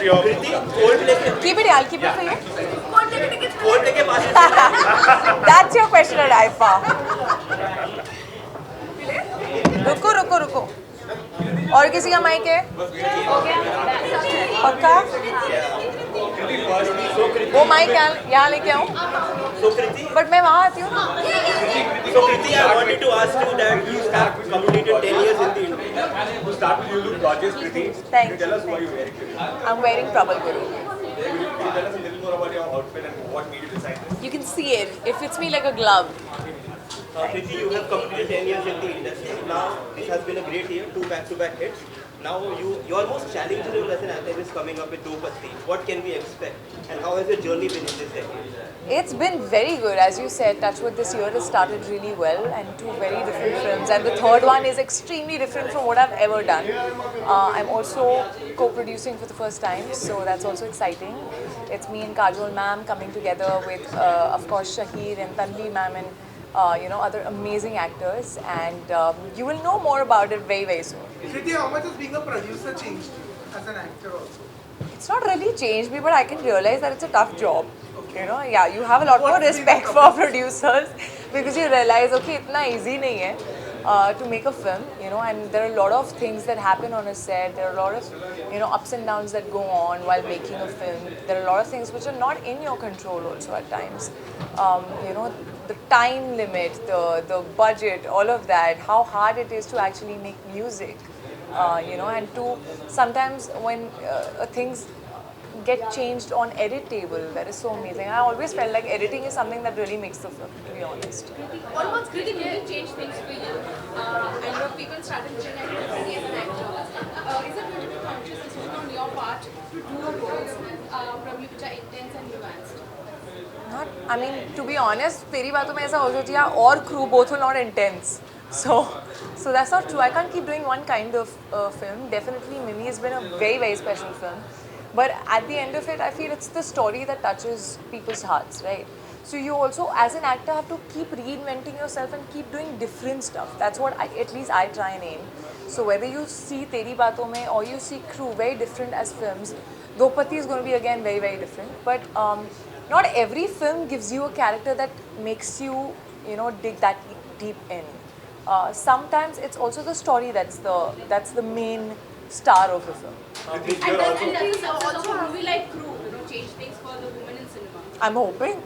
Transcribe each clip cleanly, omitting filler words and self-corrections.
your... Keep it, I'll keep it for you. Court लेके पास That's your question at IFA. रुको रुको रुको. और किसी का माइक है? पक्का? वो माइक यहाँ लेके आऊँ? बट मैं वहाँ आती हूँ ना. So Kriti, I wanted to ask you that you have completed 10 years in the industry. To start with, you look gorgeous, Kriti. Thank Can you tell us you. what you're wearing today? I'm wearing Prabal Guru. Can you tell us a little more about your outfit and what made you decide this? You can see it. It fits me like a glove. Kriti, you have completed 10 years in the industry. Now, this has been a great year, 2 back-to-back hits. Now, your most challenging role as an actor is coming up with Dopati. What can we expect? And how has your journey been in this decade? It's been very good. As you said, Touchwood this year has started really well, and 2 very different films. And the third one is extremely different from what I've ever done. I'm also co-producing for the first time, so that's also exciting. It's me and Kajol ma'am coming together with, of course, Shahir and Tanvi ma'am and other amazing actors. And you will know more about it very, very soon. Kriti, how much has being a producer changed you as an actor also? It's not really changed me, but I can realize that it's a tough job. Yeah, you have a lot more respect for producers because you realize, okay, itna easy nahi hai to make a film, and there are a lot of things that happen on a set. There are a lot of, ups and downs that go on while making a film. There are a lot of things which are not in your control also at times. The time limit, the budget, all of that, how hard it is to actually make music, and to sometimes when things get changed on edit table, that is so amazing. I always felt like editing is something that really makes the film, to be honest. What was Kriti really changed things for you? And people started looking at you as an actor. Is it going to be a conscious decision on your part to do roles probably which are intense and nuanced? I mean, to be honest, तेरी बातों में ऐसा हो जाती है और crew both were not intense. So that's not true. I can't keep doing one kind of film. Definitely, Mimi has been a very, very special film. But at the end of it, I feel it's the story that touches people's hearts, right? So you also, as an actor, have to keep reinventing yourself and keep doing different stuff. That's what at least I try and aim. So whether you see Teri Baaton Mein or you see Crew, very different as films. Dopati is going to be again very, very different. But not every film gives you a character that makes you, dig that deep in. Sometimes it's also the story that's the main star of the film. And does also a movie like Crew, change things for the women in cinema? I'm hoping.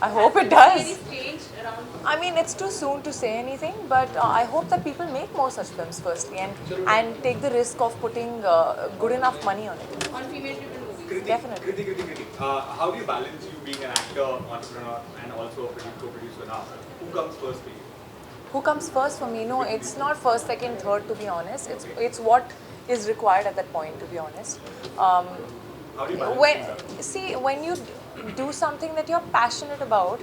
I hope it does. Very strange around. I mean, it's too soon to say anything, but I hope that people make more such films firstly and take the risk of putting good enough money on it. On female-driven movies. Definitely. Kriti. How do you balance you being an actor, entrepreneur, and also a co-producer now? Who comes first for you? Who comes first for me? No, it's not first, second, third, to be honest. It's what is required at that point, to be honest. How do you balance when you do something that you're passionate about,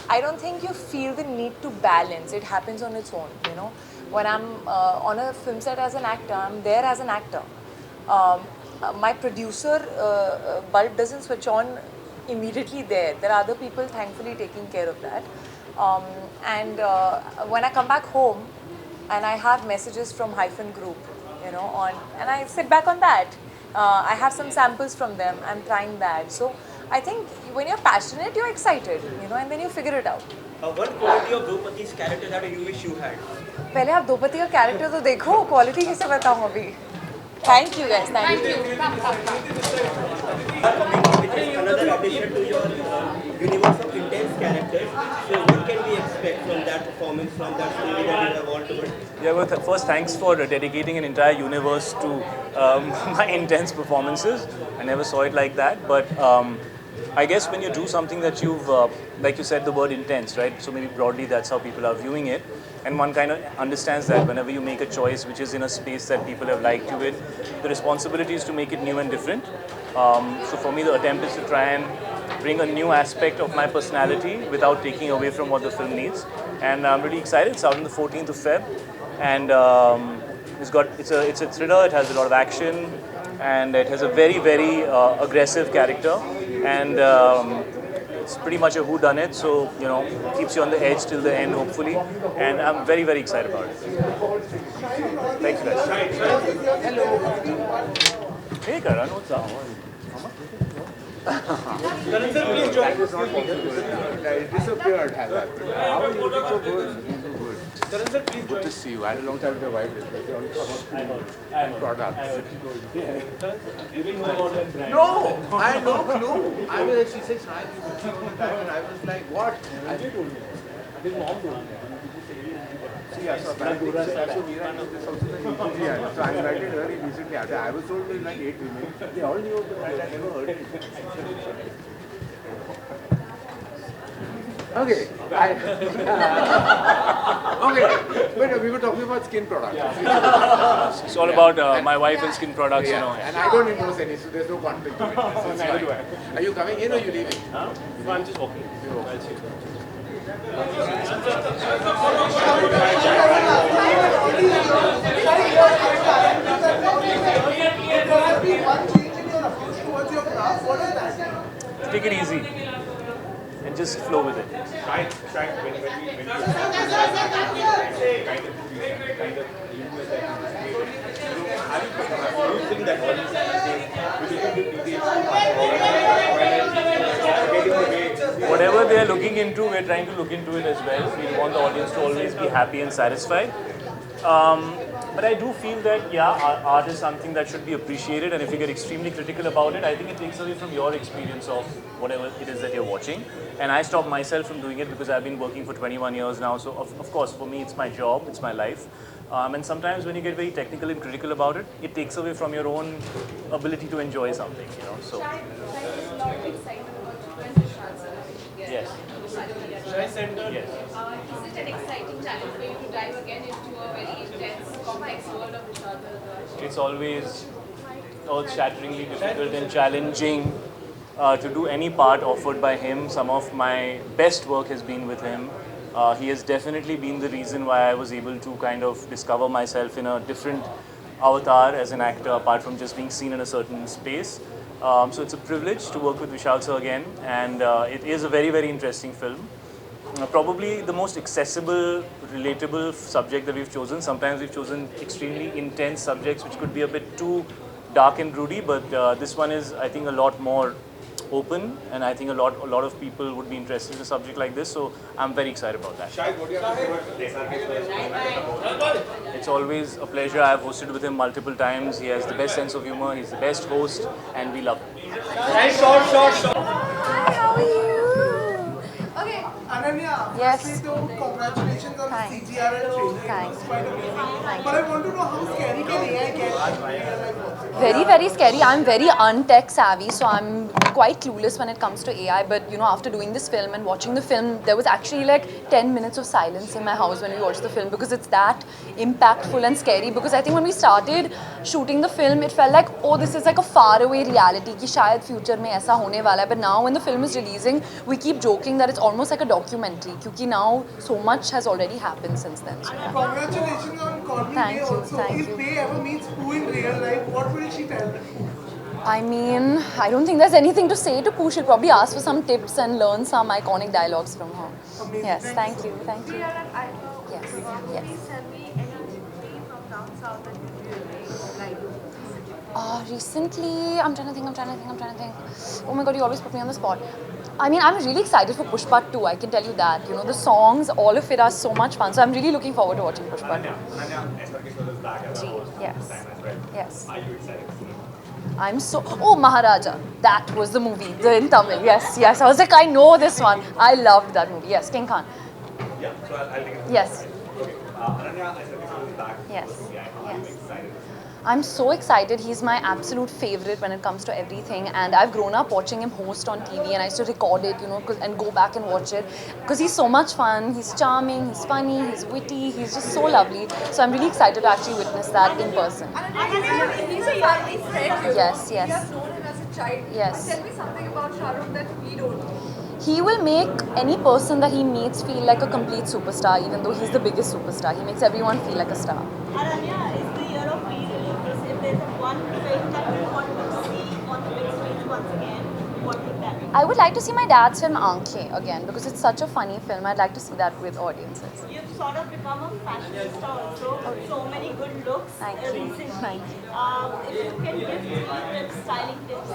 I don't think you feel the need to balance. It happens on its own, When I'm on a film set as an actor, I'm there as an actor. My producer bulb doesn't switch on immediately there. There are other people, thankfully, taking care of that. When I come back home and I have messages from Hyphen Group, and I sit back on that. I have some samples from them. I'm trying that. So I think when you're passionate, you're excited, and then you figure it out. One quality of Dopati's character that you wish you had? पहले आप द्रौपदी का character तो देखो, quality किसे बताऊँ अभी. Thank you guys. Thank you. Which is another addition to your universe of intense characters. So what can we expect from that performance, from that story that you have all told? Yeah, well, first, thanks for dedicating an entire universe to my intense performances. I never saw it like that, but I guess when you do something that you've, like you said, the word intense, right? So maybe broadly that's how people are viewing it. And one kind of understands that whenever you make a choice which is in a space that people have liked you with, the responsibility is to make it new and different. So for me, the attempt is to try and bring a new aspect of my personality without taking away from what the film needs. And I'm really excited. It's out on the 14th of Feb. And it's a thriller, it has a lot of action, and it has a very, very aggressive character. And it's pretty much a whodunit, so keeps you on the edge till the end, hopefully. And I'm very, very excited about it. Thanks, guys. Hello. Hey, Karan, what's up? Karan sir, please join. It disappeared, has happened. How are you looking so good? Looking so good. Karan sir, please Good join. to see you. I had a long time with your wife. They only talk about food and products. No, I had no clue. I was, she says, hi, you working on that, and I was like, what? I did told me. His mom told me. See, yeah, so apparently, so Meera knows this also the UGG ad. So I invited her in recently. I was told there's like 8 women. They all knew about that. I never heard it. Okay. Okay. But we were talking about skin products. It's all about my wife and skin products, you know. And I don't endorse any, so there's no conflict of interest. It's fine. Are you coming in or are you leaving? No, I'm just walking. One change in your approach towards your craft. What is that? Take it easy and just flow with it. When you kind of use that, do you think that Whatever they are looking into, we're trying to look into it as well. We want the audience to always be happy and satisfied. But I do feel that, yeah, art is something that should be appreciated, and if you get extremely critical about it, I think it takes away from your experience of whatever it is that you're watching. And I stopped myself from doing it because I've been working for 21 years now, so of course, for me, it's my job, it's my life. And sometimes when you get very technical and critical about it, it takes away from your own ability to enjoy something, you know. So, Shai is a lot excited about when Vishal sir gets yes. Shai Center. Yes. Is it an exciting challenge for you to dive again into a very intense, complex world of Vishal sir? It's always earth-shatteringly difficult and challenging to do any part offered by him. Some of my best work has been with him. He has definitely been the reason why I was able to kind of discover myself in a different avatar as an actor, apart from just being seen in a certain space. So it's a privilege to work with Vishal sir again, and it is a very, very interesting film. Probably the most accessible, relatable subject that we've chosen. Sometimes we've chosen extremely intense subjects which could be a bit too dark and broody, but this one is, I think, a lot more open, and I think a lot of people would be interested in a subject like this, so I'm very excited about that. Shai, what do you have to say about SRK first? It's always a pleasure. I've hosted with him multiple times. He has the best sense of humor, he's the best host, and we love him. Shai, short. Hi, how are you? Okay. Ananya, Yes. firstly, though, congratulations on Thanks. the CGR and trailer. Thanks. It was quite amazing. Thank But I want to know how scary can AI get in real life also? Very, very scary. I'm very untech savvy, so I'm quite clueless when it comes to AI. But you know, after doing this film and watching the film, there was actually like 10 minutes of silence in my house when we watched the film, because it's that impactful and scary. Because I think when we started shooting the film, it felt like, oh, this is like a faraway reality कि शायद future में ऐसा होने वाला है. But now when the film is releasing, we keep joking that it's almost like a documentary, क्योंकि now so much has already happened since then. So, yeah. Congratulations on calling Thank May you, also. thank If you. May ever meets Pooh in real life, what will she tell them? I mean, I don't think there's anything to say to Pooh. She'll probably ask for some tips and learn some iconic dialogues from her. Amazing. Yes, Thank thank you, thank you. Yes, yes. Recently, I'm trying to think. Oh my god, you always put me on the spot. I mean, I'm really excited for Pushpa 2, I can tell you that. You know, the songs, all of it are so much fun. So I'm really looking forward to watching Pushpa 2. Ananya, SRK first is back as a host Yes. this time as well. Yes. Are you excited to see it? I'm so... Oh, Maharaja. That was the movie, in Tamil. Yes, yes. I was like, I know this one. I loved that movie. Yes, King Khan. Yeah, so I'll take it. Yes. Okay. Ananya, SRK first is back. Yes. Yeah, are you Yes. excited? I'm so excited. He's my absolute favorite when it comes to everything, and I've grown up watching him host on TV, and I used to record it, you know, and go back and watch it because he's so much fun. He's charming, he's funny, he's witty, he's just so lovely. So I'm really excited to actually witness that in person. He's a family friend. Yes, We have yes. known him as a child. Yes. Tell me something about Shah Rukh that we don't. He will make any person that he meets feel like a complete superstar, even though he's the biggest superstar. He makes everyone feel like a star. Aranya is the year of re-release. If there's one film that you want to see on the big screen once again, what would that be? I would like to see my dad's film Aankhein again because it's such a funny film. I'd like to see that with audiences. You've sort of become a fashionista also. So many good looks Thank you. recently. Thank you. If you can give 3 tips, styling tips to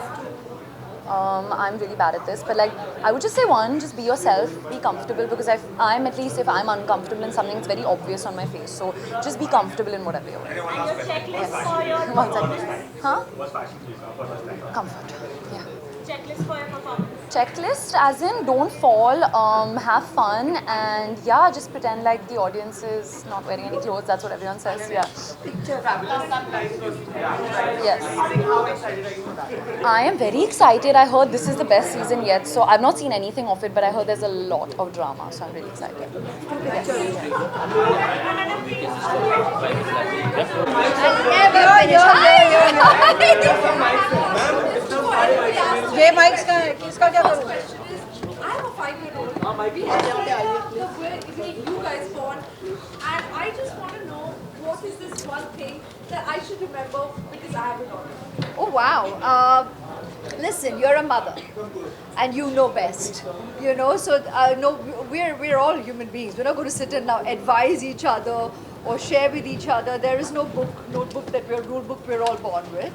I'm really bad at this, but like I would just say one, just be yourself, be comfortable because I'm at least if I'm uncomfortable in something, it's very obvious on my face. So just be comfortable in whatever you're wearing. and your checklist for your One second. performance. Huh? What's fashion please for first time? Comfort. Yeah. Checklist for your performance. Checklist as in don't fall, have fun, and yeah, just pretend like the audience is not wearing any clothes. That's what everyone says. Yeah. Yes. How excited are you for that? I am very excited. I heard this is the best season yet, so I've not seen anything of it, but I heard there's a lot of drama, so I'm really excited. ये mics का किसका क्या करूँ? I have a 5-year-old. We have the way you guys born, and I just want to know what is this one thing that I should remember because I have a daughter. Oh wow. Listen, you're a mother, and you know best. You know, so no, we're all human beings. We're not going to sit and now advise each other or share with each other. There is no notebook that rule book we're all born with.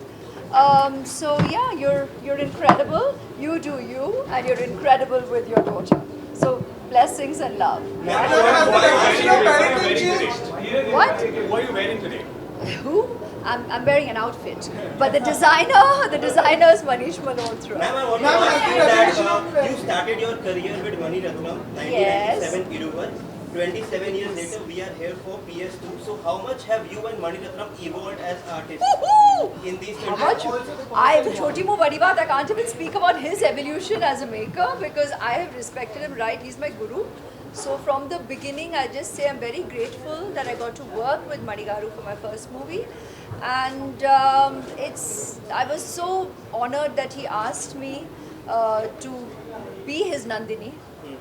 So yeah, you're incredible. You do you, and you're incredible with your daughter. So blessings and love. What What? are you wearing today? Who? I'm wearing an outfit, but the designer is Manish Malhotra. Ma'am, I want to ask you that you started your career with Mani Ratnam, 1997 Iruval. 27 years later, we are here for PS2. So how much have you and Mani Ratnam evolved as artists in these 20 How much? I'm Choti Mo Badi Baat. I can't even speak about his evolution as a maker because I have respected him, right? He's my guru. So from the beginning, I just say I'm very grateful that I got to work with Mani Garu for my first movie. And I was so honored that he asked me to be his Nandini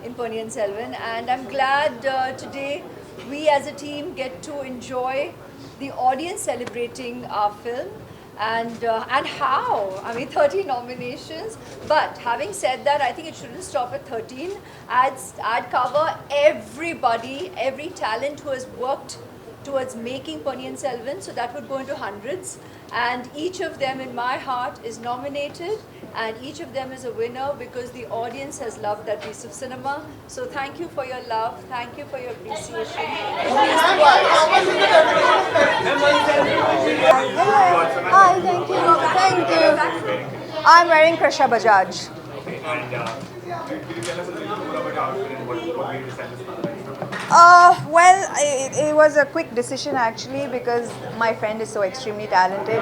in Ponniyin Selvan, and I'm glad today we as a team get to enjoy the audience celebrating our film and how. I mean, 13 nominations. But having said that, I think it shouldn't stop at 13. I'd cover everybody, every talent who has worked towards making Ponniyin Selvan, so that would go into hundreds, and each of them in my heart is nominated, and each of them is a winner because the audience has loved that piece of cinema. So thank you for your love, thank you for your appreciation. It means the world. Hi, thank you. I'm wearing Krisha Bajaj. Okay, and could you tell us a little more about your outfit and what made you decide this color? Well, it was a quick decision actually because my friend is so extremely talented.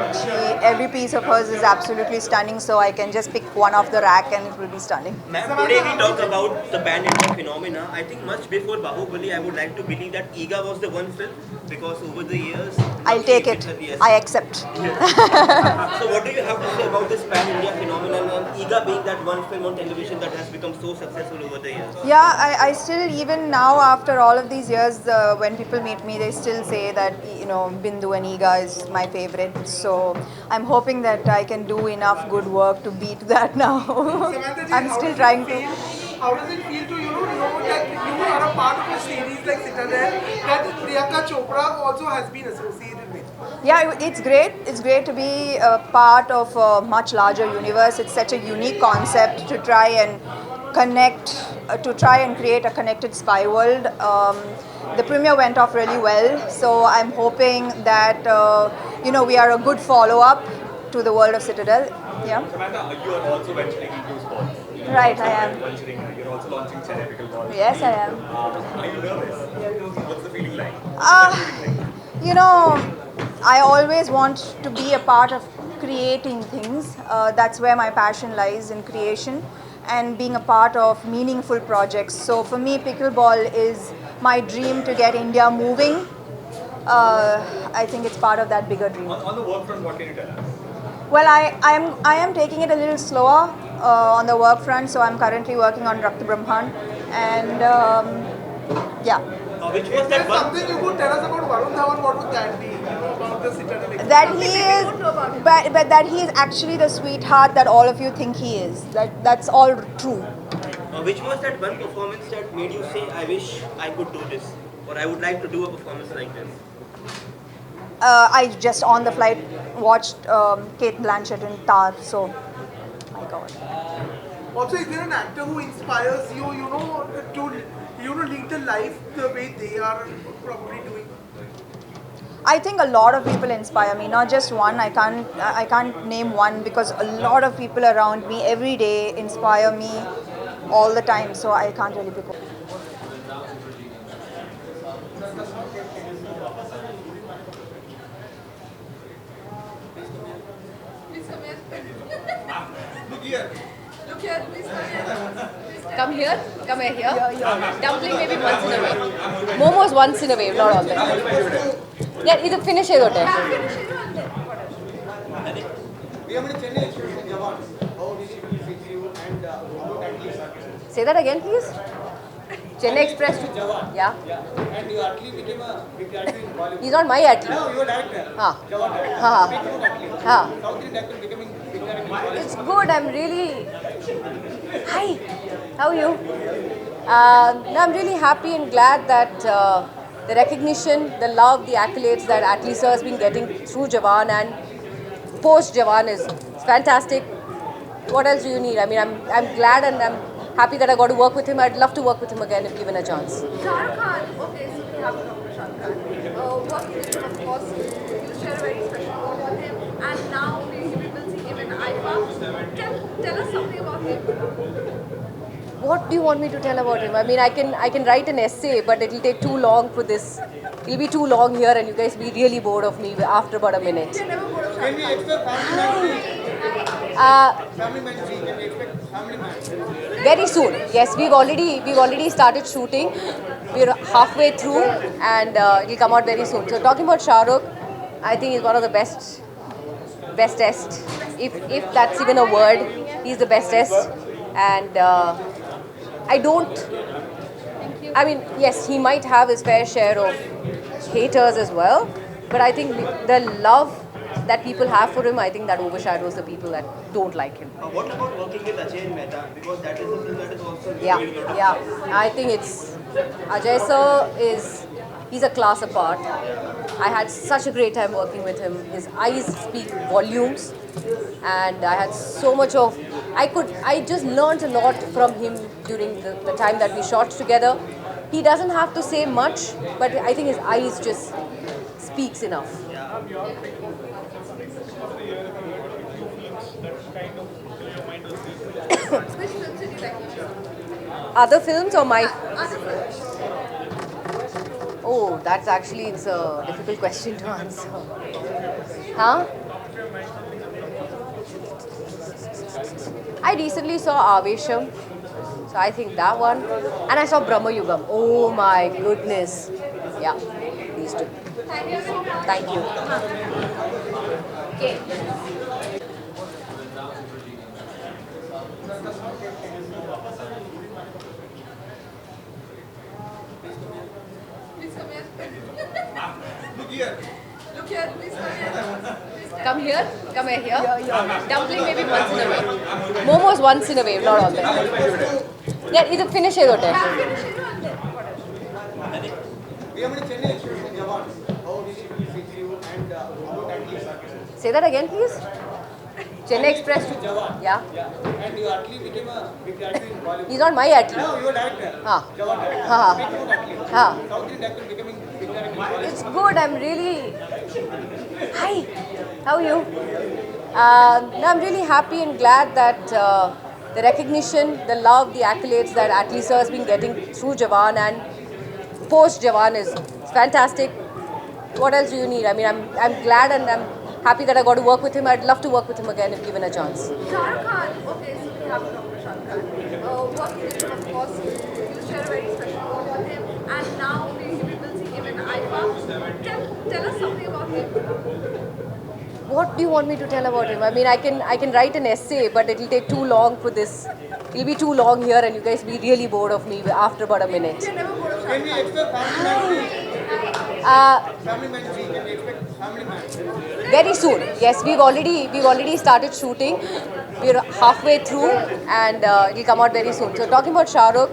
Every piece of hers is absolutely stunning, so I can just pick one off the rack and it will be stunning. Ma'am, today we talk about the pan-India phenomena. I think much before Bahubali, I would like to believe that Eega was the one film because over the years... I'll take it. Yes. I accept. So what do you have to say about this pan-India phenomenon and Eega being that one film on television that has become so successful over the years? Yeah, I still, even now after all of these years, when people meet me, they still say that, you know, Bindu and Eega is my favorite. So I'm hoping that I can do enough good work to beat that now. I'm still trying to. How does it feel to know that you are a part of a series like Citadel that Priyanka Chopra also has been associated with? Yeah, it's great. It's great to be a part of a much larger universe. It's such a unique concept to try and connect, to try and create a connected spy world. The premiere went off really well, so I'm hoping that you know, we are a good follow-up to the world of Citadel. Yeah. Samantha, you are also venturing into sports. Right, I am. You're also launching Chennai Pickleball. Yes, I am. Are you nervous? What's the feeling like? You know, I always want to be a part of creating things. That's where my passion lies, in creation and being a part of meaningful projects. So for me, pickleball is my dream to get India moving. I think it's part of that bigger dream. On the work front, what can you tell us? Well, I am taking it a little slower on the work front, so I'm currently working on Rakta Brahman, and yeah. Which was that one? Something you could tell us about Varun Dhawan, what would that be? You know, about the Citadel experience? That he is, but that he is actually the sweetheart that all of you think he is. That's all true. Which was that one performance that made you say, I wish I could do this, or I would like to do a performance like this? I just on the flight watched Kate Blanchett in Tar, so my God. Also, is there an actor who inspires you, to lead the life the way they are probably doing? I think a lot of people inspire me, not just one. I can't name one because a lot of people around me every day inspire me all the time. So I can't really pick one. Please come here. Look here, please come here. Come here, come here. Dumpling maybe once in a way. Momos once in a way, not all the time. Yeah, either finish it or Say that again, please. Chennai Express. Yeah. And you actually became a big actor in Bollywood. He's not my athlete. No, you were director. South Indian actor becoming big director in Bollywood. It's good. I'm really. Hi. How are you? No, I'm really happy and glad that the recognition, the love, the accolades that Atlee sir has been getting through Jawan and post Jawan is fantastic. What else do you need? I mean, I'm glad and I'm happy that I got to work with him. I'd love to work with him again if given a chance. Shah Rukh Khan, okay, so we have Dr. Shah Rukh Khan. Working with him, of course, you share a very special bond with him, and now we will see him in IFA. Tell us something about him. What do you want me to tell about him? I mean, I can write an essay, but it'll take too long for this. It'll be too long here, and you guys will be really bored of me after about a minute. Can we expect Family Man 3? Can we expect Family Man? Very soon. Yes, we've already started shooting. We're halfway through, and it'll come out very soon. So talking about Shah Rukh, I think he's one of the bestest. If that's even a word, he's the bestest. And I mean, yes, he might have his fair share of haters as well, but I think the love that people have for him, I think that overshadows the people that don't like him. What about working with Ajay in Mehta? Because that is a film that is also Yeah. I think it's Ajay sir he's a class apart. I had such a great time working with him. His eyes speak volumes, and I had so much of. I just learned a lot from him during the time that we shot together. He doesn't have to say much, but I think his eyes just speaks enough. Which films did you like? Other films or my? Other films. Oh, it's a difficult question to answer. Huh? I recently saw Avesham, so I think that one. And I saw Brahma Yugam. Oh my goodness. Yeah, these two. Thank you so much. Thank you. Okay. Please come here. Look here. Look here, please come here. Come here, come here. Dumpling maybe once in a way. Momos once in a way, not all the time. Yeah, either finish it or We have many Chennai Express in Jawan. How did it fit you and about Atlee? Say that again, please. Chennai Express. Yeah. And you actually became a big actor in Bollywood. He's not my athlete. No, you were director. Jawan director. Big athlete. South Indian actor becoming big director in Bollywood. It's good. I'm really. Hi. How are you? No, I'm really happy and glad that the recognition, the love, the accolades that Atlee sir has been getting through Jawan and post Jawan is fantastic. What else do you need? I mean, I'm glad and I'm happy that I got to work with him. I'd love to work with him again if given a chance. Shah Rukh Khan, okay, so we have Dr. Shah Rukh Khan. Working with him, of course, you share a very special bond with him, and now we will see him in IFA. Tell us something about him. What do you want me to tell about him? I mean, I can write an essay, but it'll take too long for this. It'll be too long here, and you guys will be really bored of me after about a minute. Can we expect Family Man 3? Family Man 3, can we expect Family Man? Very soon. Yes, we've already started shooting. We're halfway through, and it'll come out very soon. So talking about Shah Rukh,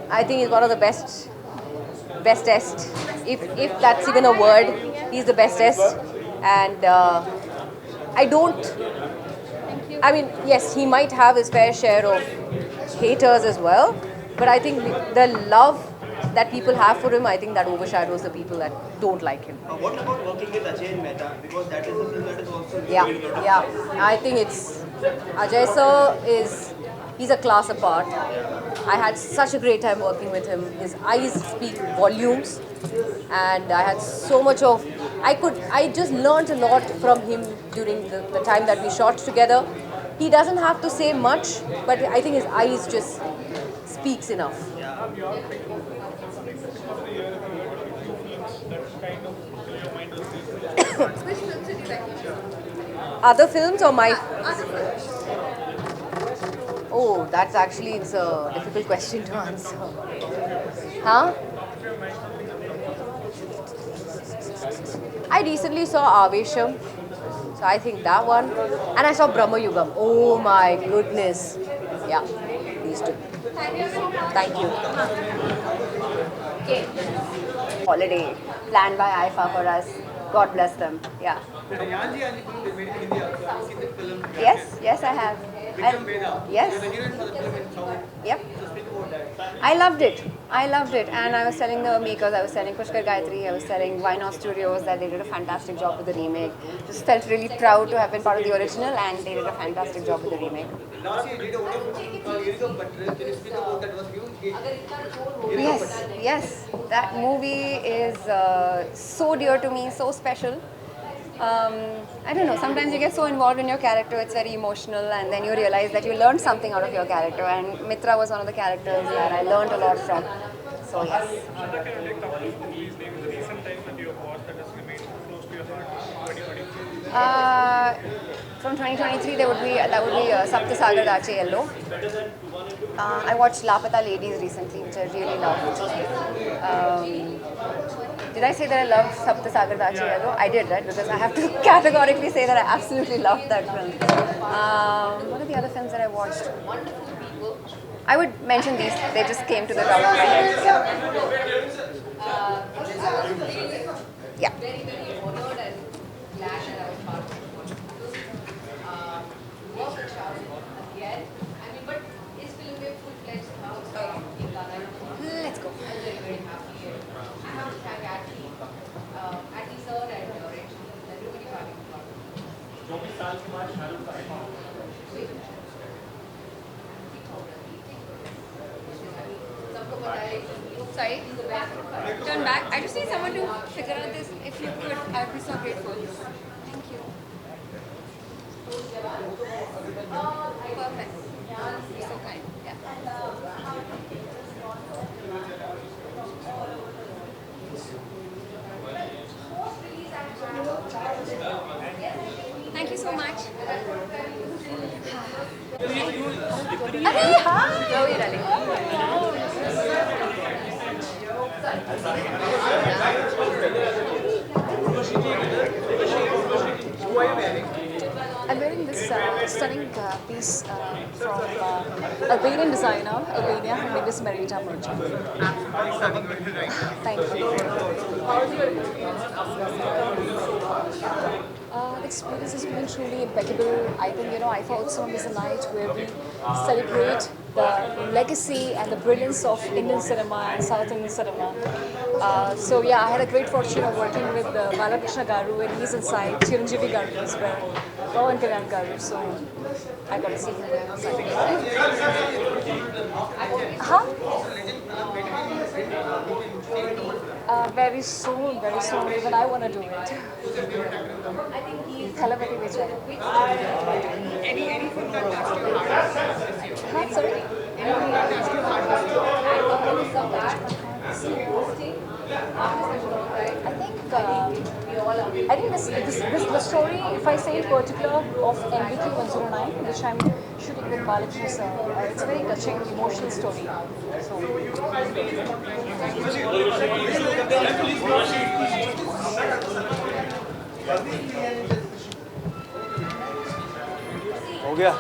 I think he's one of the bestest, if that's even a word. He's the bestest, and I mean, yes, he might have his fair share of haters as well, but I think the love that people have for him, I think that overshadows the people that don't like him. What about working with Ajay and Mehta? Because that is a film that is also Yeah. I think it's Ajay sir he's a class apart. I had such a great time working with him. His eyes speak volumes, and I had so much of I just learned a lot from him during the time that we shot together. He doesn't have to say much, but I think his eyes just speaks enough. Which films did you like? Other films or my? Other films. Oh, it's a difficult question to answer. Huh? I recently saw Avesham, so I think that one. And I saw Brahma Yugam. Oh my goodness. Yeah, these two. Thank you. Okay. Holiday planned by IFA for us. God bless them. Yeah. Yes, I have. Yes. Yep. I loved it, and I was telling the makers, I was telling Pushkar Gayatri, I was telling Why Not Studios that they did a fantastic job with the remake. Just felt really proud to have been part of the original, and they did a fantastic job with the remake. Yes, that movie is so dear to me, so special. I don't know, sometimes you get so involved in your character, it's very emotional, and then you realize that you learned something out of your character, and Mitra was one of the characters that I learned a lot from. So yes. From 2023, that would be Sapta Sagar Dache Yellow. I watched Lapata Ladies recently, which I really loved. Did I say that I loved Sapta Sagar Dache Yellow? I did, right? Because I have to categorically say that I absolutely loved that film. What are the other films that I watched? I would mention these. They just came to the top of my head. Yeah. Let's go. Sorry, turn back. I just need someone to figure out this. If you could, I'd be so grateful. Thank you. Perfect. You're so kind. Yeah. Thank you so much. Hey, hi. How are you, darling? I'm wearing this stunning piece from Albanian designer, Albania. Her name is Marita Merchant. Thank you. The experience has been truly impeccable. I think, IFA Utsavam is a night where we celebrate the legacy and the brilliance of Indian cinema and South Indian cinema. So yeah, I had a great fortune of working with Balakrishna Garu, and he's inside, Chiranjeevi Garu as well, Pawan Kalyan Garu, so I got to see him there. Very soon, even I want to do it. Telepathy Vijay. Any film that touched your heart? Sorry? Any film that touched your heart? I think I think this the story, if I say in particular, of MBK 109, which I'm shooting with Balaji sir, it's a very touching, emotional story. So. हो गया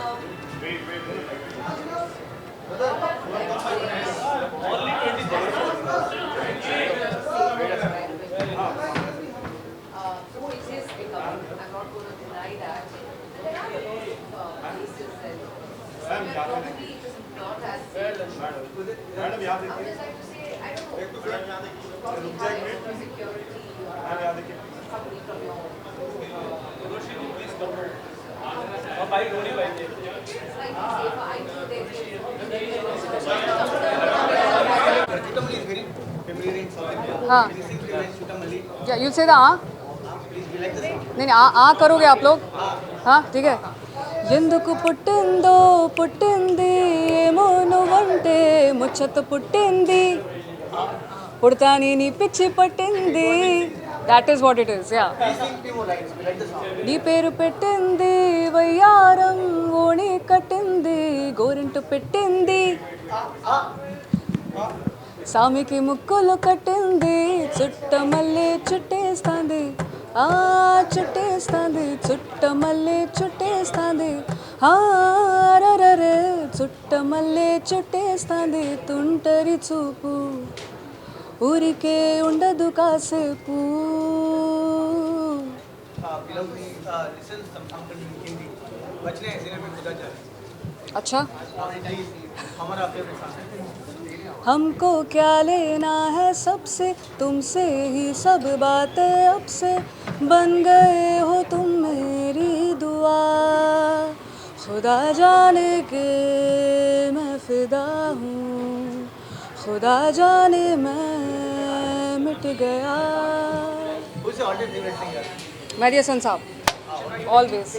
हाँ क्या you'll say the नहीं करोगे आप लोग हाँ ठीक है ఎందుకు పుట్టిందో పుట్టింది ఏమోను వంటే ముచ్చట పుట్టింది పుడతాని నీ పిచ్చి పట్టింది that is what it is yeah నీ పేరు పెట్టింది వయ్యారం ఓణి కట్టింది గోరింటు పెట్టింది సామికి ముక్కులు కట్టింది చుట్ట మల్లె చుట్టేస్తాంది చుట్టేస్తాంది చుట్ట మల్లె చుట్టేస్తాంది రరే చుట్ట మల్లె చుట్టేస్తాంది తుంటరి చూపు ఊరికే ఉండదు కాసేపు अच्छा हमको क्या लेना है सबसे तुमसे ही सब बातें अब से बन गए हो तुम मेरी दुआ खुदा जाने के मैं फिदा हूँ खुदा जाने मैं मिट गया मेरी सन साहब always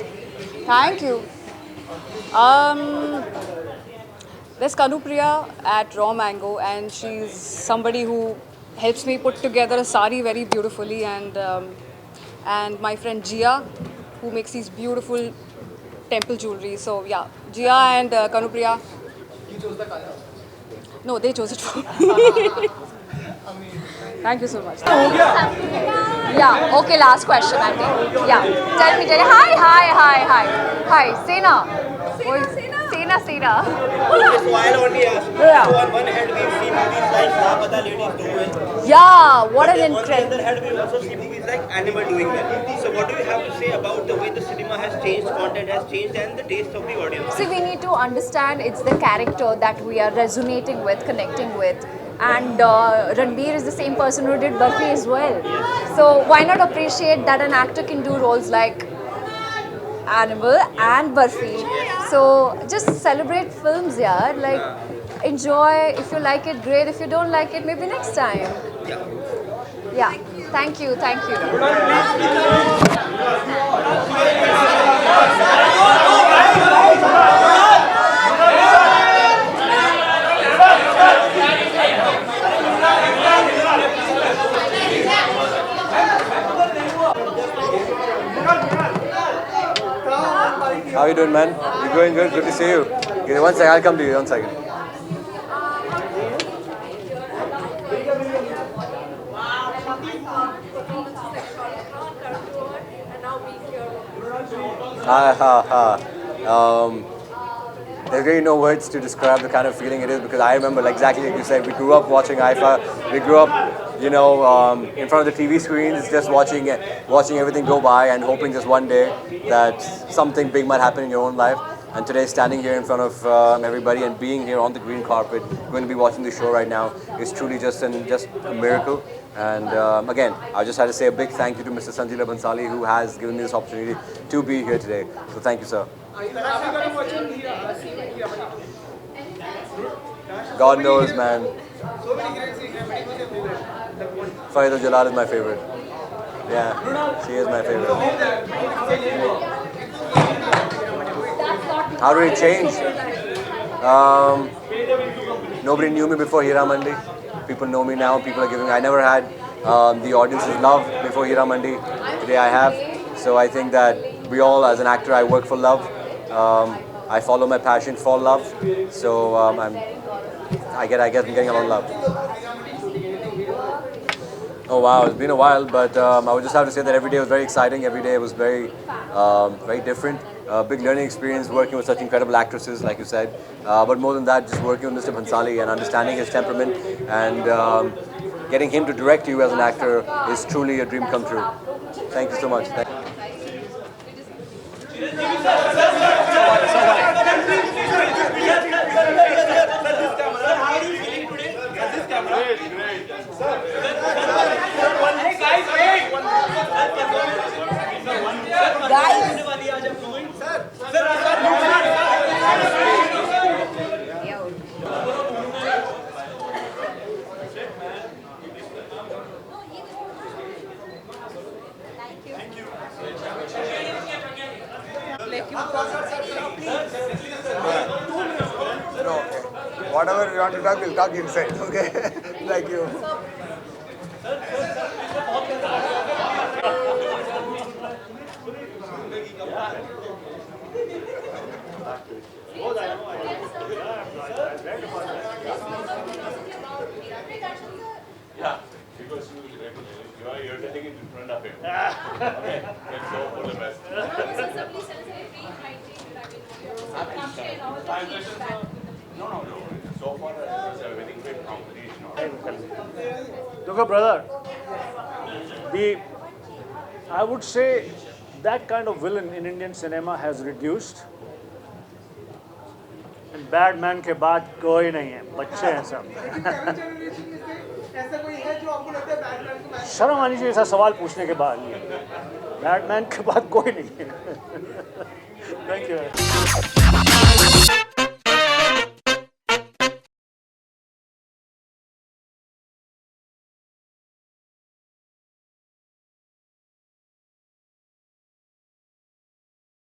thank you there's Kanupriya at Raw Mango and she's somebody who helps me put together a sari very beautifully and my friend Jia who makes these beautiful temple jewelry so yeah Jia and Kanupriya you chose the color no they chose it for me thank you so much yeah okay last question I think yeah tell me hi Sena Sena So I'll only ask. Yeah. So on one hand we've seen movies like Laapata Ladies do well. yeah what But an then on the incredible other hand we've also seen movies like Animal doing well. So what do you have to say about the way the cinema has changed, content has changed and the taste of the audience? See, we need to understand it's the character that we are resonating with, connecting with. And Ranbir is the same person who did Barfi as well. So why not appreciate that an actor can do roles like Animal and Barfi. So just celebrate films, yeah. Like enjoy. If you like it, great. If you don't like it, maybe next time. Yeah. Thank you. Thank you. How are you doing, man? You going good? Good to see you. Give me 1 second. I'll come to you. 1 second. There's really no words to describe the kind of feeling it is because I remember, like, exactly like you said, we grew up watching IIFA. We grew up, you know, in front of the TV screens, just watching everything go by and hoping just one day that something big might happen in your own life. And today, standing here in front of everybody and being here on the green carpet, going to be watching the show right now, is truly just a miracle. And again, I just had to say a big thank you to Mr. Sanjay Bansali, who has given me this opportunity to be here today. So thank you, sir. God knows, man. Farida Jalal is my favorite. Yeah, she is my favorite. How did it change? Nobody knew me before Hira Mandi. People know me now. People are giving me. I never had the audience's love before Hira Mandi. Today I have. So I think that we all, as an actor, I work for love. I follow my passion for love. So I guess I'm getting a lot of love. Oh wow, it's been a while, but I would just have to say that every day was very exciting. Every day was very different. Big learning experience working with such incredible actresses, like you said. But more than that, just working with Mr. Bhansali and understanding his temperament and getting him to direct you as an actor is truly a dream come true. Thank you so much. Whatever you want to talk, we'll talk inside. Okay? Thank you. Yeah, because you are irritating it in front of him. Okay, let's go for the best. No. So far, it was a very great competition. Look, brother, I would say that kind of villain in Indian cinema has reduced. And bad man के बाद कोई नहीं है, बच्चे हैं सब. शर्म आनी चाहिए ऐसा सवाल पूछने के बाद. बैटमैन के बाद कोई नहीं है. Thank you.